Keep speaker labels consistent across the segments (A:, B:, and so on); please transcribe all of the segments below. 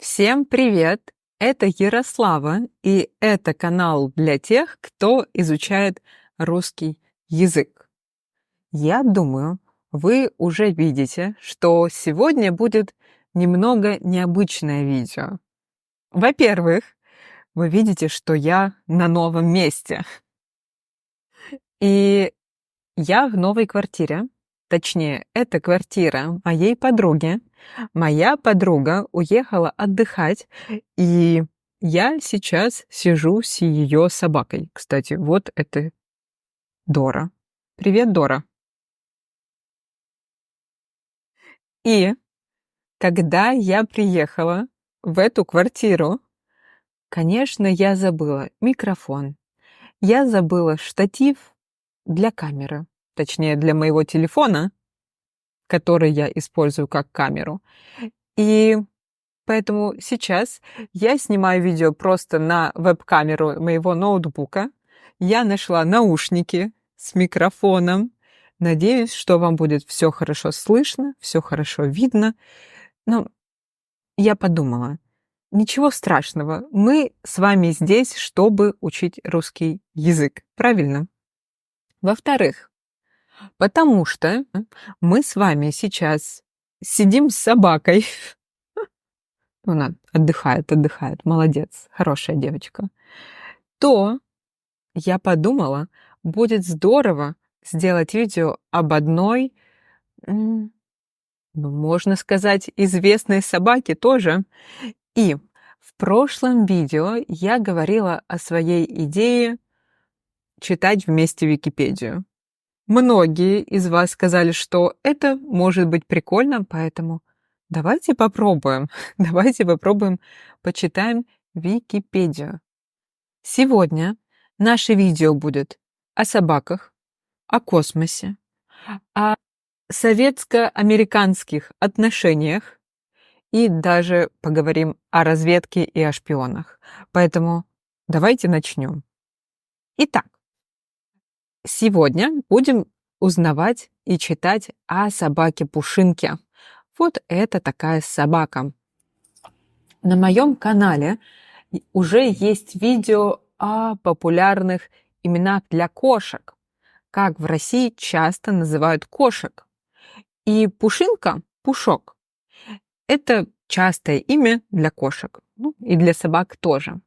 A: Всем привет! Это Ярослава, и это канал для тех, кто изучает русский язык. Я думаю, вы уже видите, что сегодня будет немного необычное видео. Во-первых, вы видите, что я на новом месте. И я в новой квартире. Точнее, это квартира моей подруги. Моя подруга уехала отдыхать, и я сейчас сижу с ее собакой. Кстати, вот это Дора. Привет, Дора. И когда я приехала в эту квартиру, конечно, я забыла микрофон, я забыла штатив для камеры, точнее, для моего телефона, который я использую как камеру. И поэтому сейчас я снимаю видео просто на веб-камеру моего ноутбука. Я нашла наушники с микрофоном. Надеюсь, что вам будет все хорошо слышно, все хорошо видно. Но я подумала, ничего страшного. Мы с вами здесь, чтобы учить русский язык. Правильно? Во-вторых, потому что мы с вами сейчас сидим с собакой. Она отдыхает, молодец, хорошая девочка. То я подумала, будет здорово сделать видео об одной, можно сказать, известной собаке тоже. И в прошлом видео я говорила о своей идее читать вместе Википедию. Многие из вас сказали, что это может быть прикольно, поэтому давайте попробуем. Давайте попробуем, почитаем Википедию. Сегодня наше видео будет о собаках, о космосе, о советско-американских отношениях и даже поговорим о разведке и о шпионах. Поэтому давайте начнем. Итак, сегодня будем узнавать и читать о собаке Пушинке. Вот это такая собака. На моем канале уже есть видео о популярных именах для кошек, как в России часто называют кошек. И Пушинка, Пушок, это частое имя для кошек, и для собак тоже.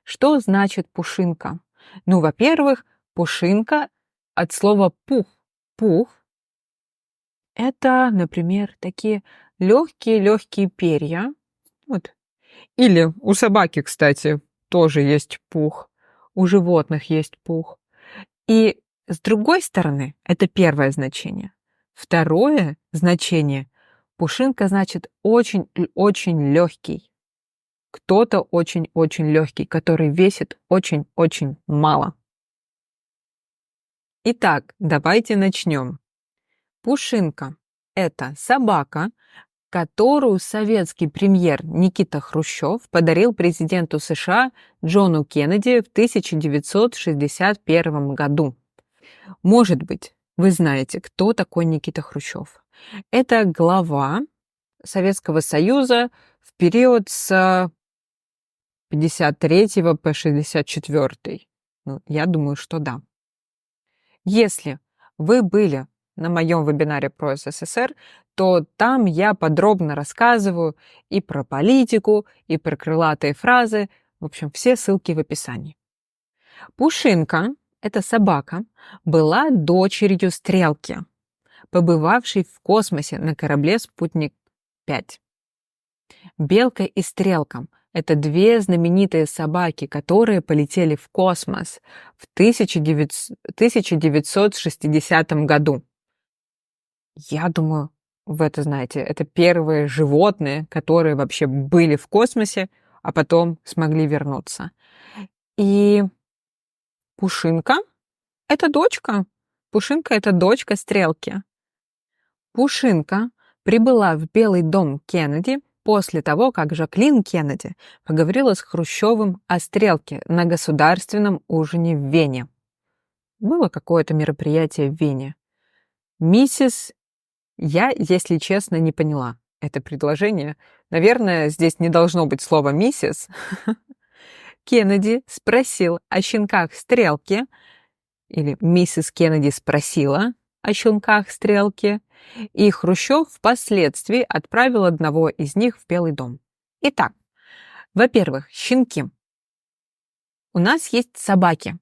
A: Что значит Пушинка? Во-первых, Пушинка от слова пух. Пух – это, например, такие легкие перья. Вот. Или у собаки, кстати, тоже есть пух. У животных есть пух. И с другой стороны, это первое значение. Второе значение – Пушинка значит очень-очень легкий. Кто-то очень-очень легкий, который весит очень-очень мало. Итак, давайте начнем. Пушинка – это собака, которую советский премьер Никита Хрущев подарил президенту США Джону Кеннеди в 1961 году. Может быть, вы знаете, кто такой Никита Хрущев. Это глава Советского Союза в период с 53 по 64. Я думаю, что да. Если вы были на моем вебинаре про СССР, то там я подробно рассказываю и про политику, и про крылатые фразы. В общем, все ссылки в описании. Пушинка, эта собака, была дочерью Стрелки, побывавшей в космосе на корабле «Спутник-5». Белка и Стрелка – это две знаменитые собаки, которые полетели в космос в 1960 году. Я думаю, вы это знаете, это первые животные, которые вообще были в космосе, а потом смогли вернуться. И Пушинка – это дочка. Пушинка – это дочка Стрелки. Пушинка прибыла в Белый дом Кеннеди после того, как Жаклин Кеннеди поговорила с Хрущевым о Стрелке на государственном ужине в Вене. Было какое-то мероприятие в Вене. Я, если честно, не поняла. это предложение. Наверное, здесь не должно быть слова «миссис». Кеннеди спросил о щенках Стрелки, или миссис Кеннеди спросила о щенках Стрелки, и Хрущев впоследствии отправил одного из них в Белый дом. Итак, во-первых, щенки. У нас есть собаки,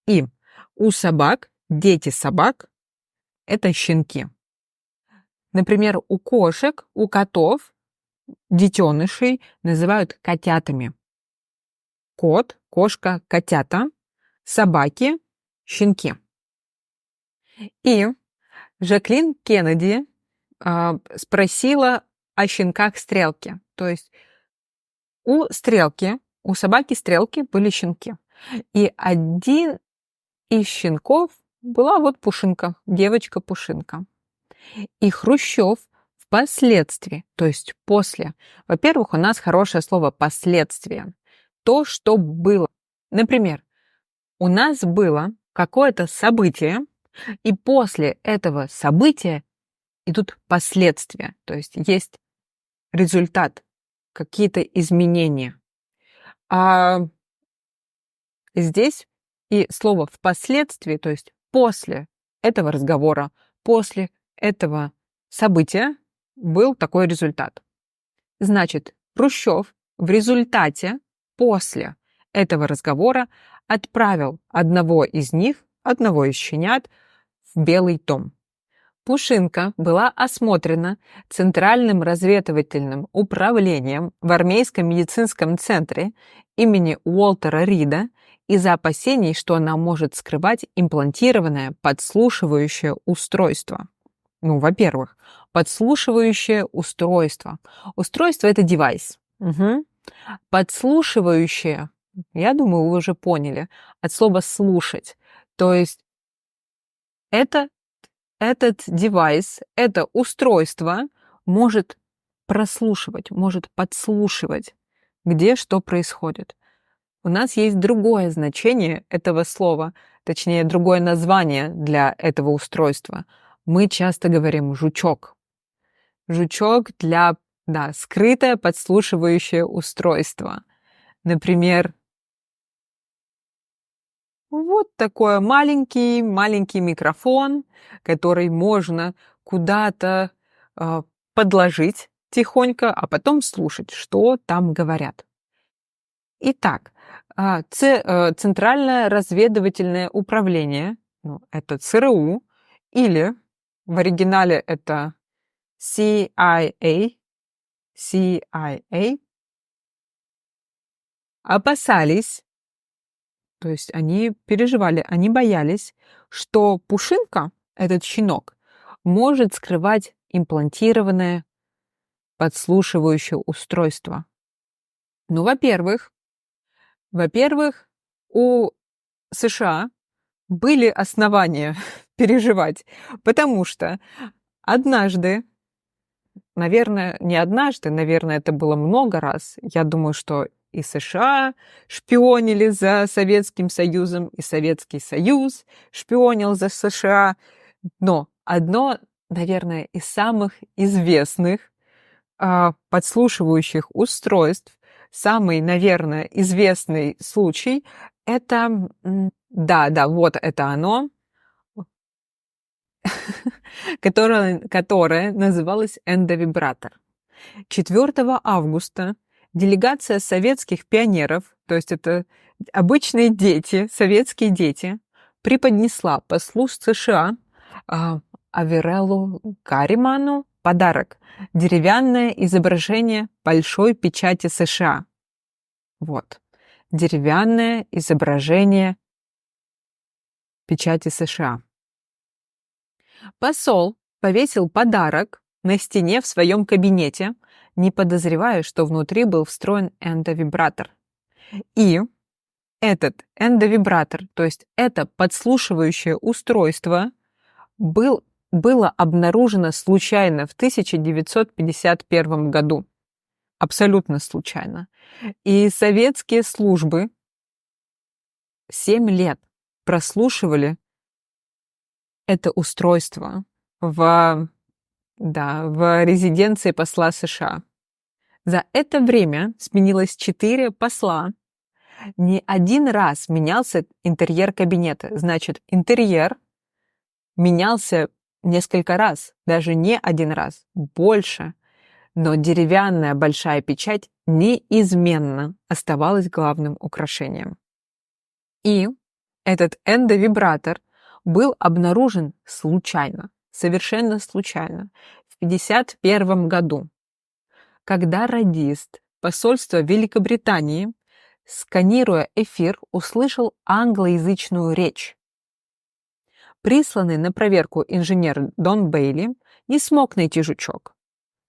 A: и у собак, дети собак — это щенки. Например, у кошек, у котов детенышей называют котятами. Кот, кошка, котята, собаки, щенки. И Жаклин Кеннеди спросила о щенках Стрелки. То есть у Стрелки, у собаки Стрелки были щенки. И один из щенков была вот Пушинка, девочка Пушинка. И Хрущев впоследствии, то есть после, во-первых, у нас хорошее слово «последствия». То, что было. Например, у нас было какое-то событие, и после этого события идут последствия, то есть результат, какие-то изменения. А здесь и слово «впоследствии», то есть после этого разговора, после этого события был такой результат. Значит, Хрущев в результате, после этого разговора, отправил одного из них, одного из щенят, в Белый дом. Пушинка была осмотрена Центральным разведывательным управлением в армейском медицинском центре имени Уолтера Рида из-за опасений, что она может скрывать имплантированное подслушивающее устройство. Ну, во-первых, подслушивающее устройство. Устройство — это девайс. Угу. Подслушивающее, я думаю, вы уже поняли, от слова «слушать». То есть этот девайс, это устройство может прослушивать, может подслушивать, где что происходит. У нас есть другое значение этого слова, точнее, другое название для этого устройства. Мы часто говорим «жучок». Жучок для, да, скрытое подслушивающее устройство. Например, вот такой маленький микрофон, который можно куда-то подложить тихонько, а потом слушать, что там говорят. Итак, Центральное разведывательное управление, ну, это ЦРУ, или в оригинале это CIA, опасались, то есть они переживали, они боялись, что Пушинка, этот щенок, может скрывать имплантированное подслушивающее устройство. Ну, во-первых, у США были основания переживать, потому что однажды, наверное, не однажды, наверное, это было много раз, я думаю, что и США шпионили за Советским Союзом, и Советский Союз шпионил за США, но одно, наверное, из самых известных подслушивающих устройств, самый, наверное, известный случай — это, да, вот это оно, которое называлось эндовибратор. 4 августа делегация советских пионеров, то есть это обычные дети, советские дети, преподнесла послу США Авереллу Карриману подарок — деревянное изображение большой печати США. Вот. Деревянное изображение печати США. Посол повесил подарок на стене в своем кабинете, не подозревая, что внутри был встроен эндовибратор. И этот эндовибратор, то есть это подслушивающее устройство, было обнаружено случайно в 1951 году. Абсолютно случайно. И советские службы 7 лет прослушивали это устройство в да, в резиденции посла США. За это время сменилось 4 посла. Не один раз менялся интерьер кабинета. Значит, интерьер менялся несколько раз, даже не один раз, больше. Но деревянная большая печать неизменно оставалась главным украшением. И этот эндовибратор был обнаружен случайно, совершенно случайно, в 1951 году, когда радист посольства Великобритании, сканируя эфир, услышал англоязычную речь. Присланный на проверку инженер Дон Бейли не смог найти жучок.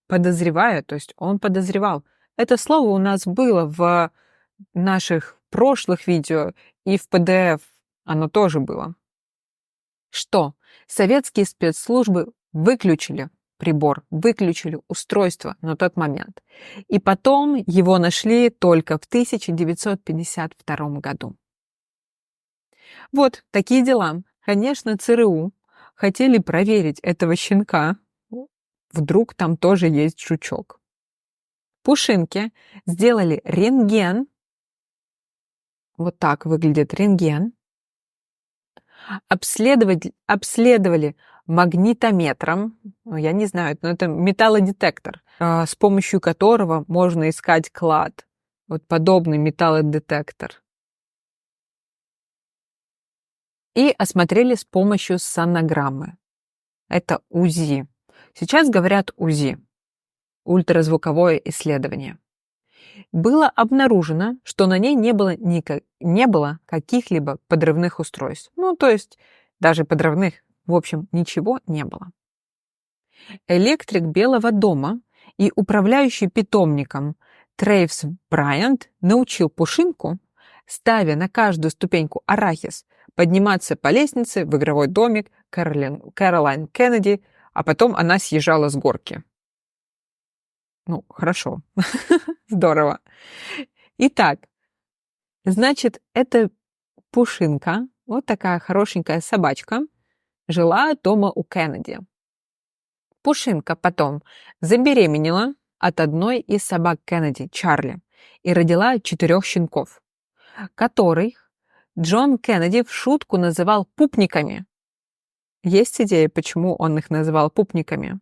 A: Подозревая, то есть он подозревал. Это слово у нас было в наших прошлых видео и в PDF оно тоже было. Что? Советские спецслужбы выключили прибор, выключили устройство на тот момент. И потом его нашли только в 1952 году. Вот такие дела. Конечно, ЦРУ хотели проверить этого щенка. Вдруг там тоже есть жучок. Пушинке сделали рентген. Вот так выглядит рентген. Обследовали магнитометром, я не знаю, но это металлодетектор, с помощью которого можно искать клад. Вот подобный металлодетектор. И осмотрели с помощью сонограммы. Это УЗИ. Сейчас говорят УЗИ. Ультразвуковое исследование. Было обнаружено, что на ней не было каких-либо подрывных устройств. Ну, то есть даже подрывных, в общем, ничего не было. Электрик Белого дома и управляющий питомником Трейвс Брайант научил Пушинку, ставя на каждую ступеньку арахис, подниматься по лестнице в игровой домик Кэролайн Кеннеди, а потом она съезжала с горки. Ну, хорошо. Здорово. Итак, значит, эта Пушинка, вот такая хорошенькая собачка, жила дома у Кеннеди. Пушинка потом забеременела от одной из собак Кеннеди, Чарли, и родила 4 щенков, которых Джон Кеннеди в шутку называл пупниками. Есть идея, почему он их называл пупниками?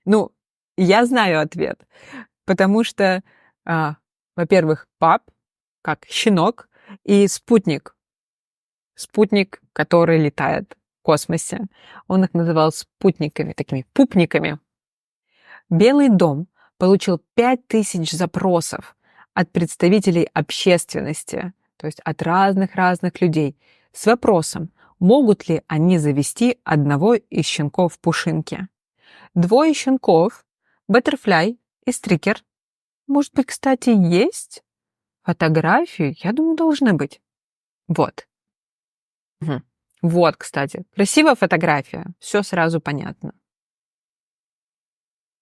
A: Ну, я знаю ответ. Потому что, во-первых, пап, как щенок, и спутник. Спутник, который летает в космосе. Он их называл спутниками, такими пупниками. Белый дом получил 5000 запросов от представителей общественности, то есть от разных людей, с вопросом, могут ли они завести одного из щенков Пушинки. 2 щенков, Баттерфляй и Стрикер. Может быть, кстати, есть? Фотографии, я думаю, должны быть. Вот. Вот, кстати. Красивая фотография. Все сразу понятно.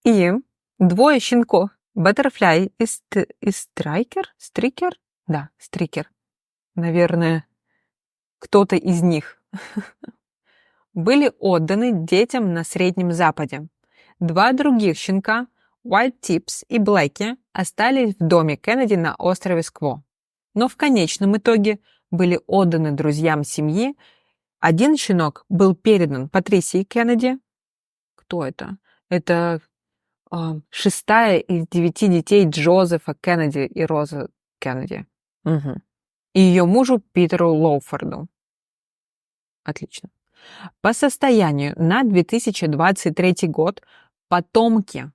A: И 2 щенков. Баттерфляй и Страйкер? Стрикер? Да, Стрикер. Наверное, кто-то из них. Были отданы детям на Среднем Западе. 2 других щенка, White Tips и Блэки, остались в доме Кеннеди на острове Скво. Но в конечном итоге были отданы друзьям семьи. 1 щенок был передан Патрисии Кеннеди. Кто это? Это 6-я из 9 детей Джозефа Кеннеди и Розы Кеннеди. Угу. И ее мужу Питеру Лоуфорду. Отлично. По состоянию на 2023 год потомки,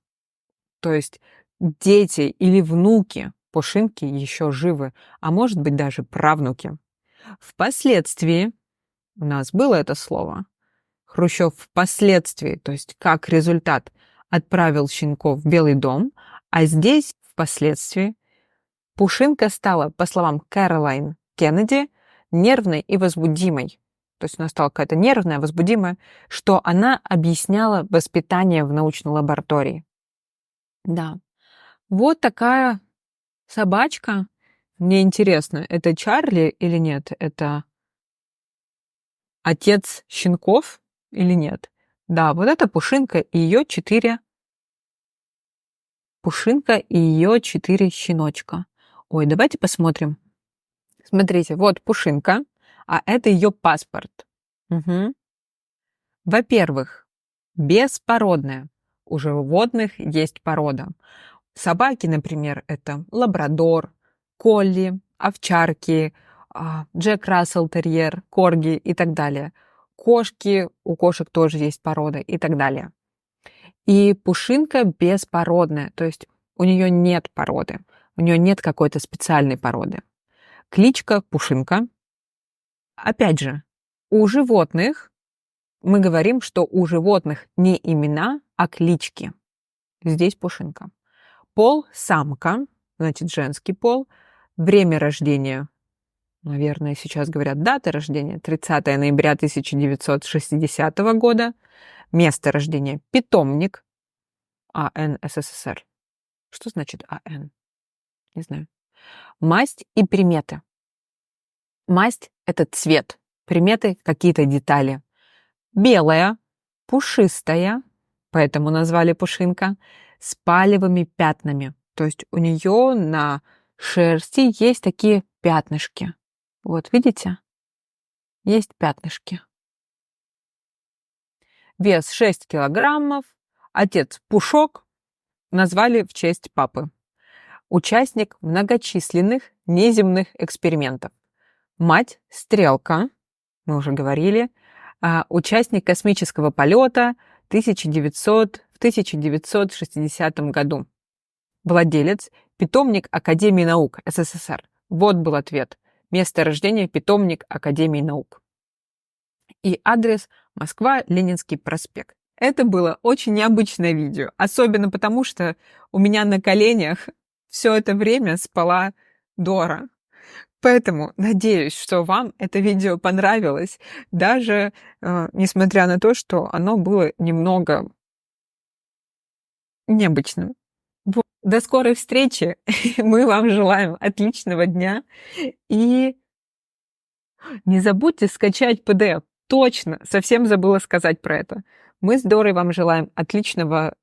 A: то есть дети или внуки Пушинки еще живы, а может быть даже правнуки. Впоследствии, у нас было это слово, Хрущев впоследствии, то есть как результат, отправил щенков в Белый дом, а здесь впоследствии Пушинка стала, по словам Кэролайн Кеннеди, нервной и возбудимой. То есть она стала какая-то нервная, возбудимая, что она объясняла воспитание в научной лаборатории. Да. Вот такая собачка. Мне интересно, это Чарли или нет? Это отец щенков или нет? Да, вот это Пушинка и ее 4 щеночка. Ой, давайте посмотрим. Смотрите, вот Пушинка, а это ее паспорт. Мгм. Во-первых, беспородная. У животных есть порода. Собаки, например, это лабрадор, колли, овчарки, Джек Рассел терьер, корги и так далее. Кошки, у кошек тоже есть порода и так далее. И Пушинка беспородная, то есть у нее нет породы, у нее нет какой-то специальной породы. Кличка Пушинка. Опять же, у животных мы говорим, что у животных не имена, а клички. Здесь Пушинка. Пол – самка, значит, женский пол. Время рождения, наверное, сейчас говорят дата рождения, 30 ноября 1960 года. Место рождения – питомник, АН СССР. Что значит АН? Не знаю. Масть и приметы. Масть – это цвет, приметы – какие-то детали. Белая, пушистая, поэтому назвали Пушинка, с палевыми пятнами. То есть у нее на шерсти есть такие пятнышки. Вот, видите? Есть пятнышки. Вес 6 килограммов. Отец Пушок. Назвали в честь папы. Участник многочисленных неземных экспериментов. Мать Стрелка. Мы уже говорили. Участник космического полета в 1960 году. Владелец – питомник Академии наук СССР. Вот был ответ. Место рождения – питомник Академии наук. И адрес – Москва, Ленинский проспект. Это было очень необычное видео, особенно потому, что у меня на коленях все это время спала Дора. Поэтому надеюсь, что вам это видео понравилось, даже несмотря на то, что оно было немного необычным. Вот. До скорой встречи. Мы вам желаем отличного дня. И не забудьте скачать PDF. Точно, совсем забыла сказать про это. Мы с Дорой вам желаем отличного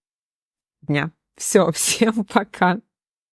A: дня. Все, всем пока.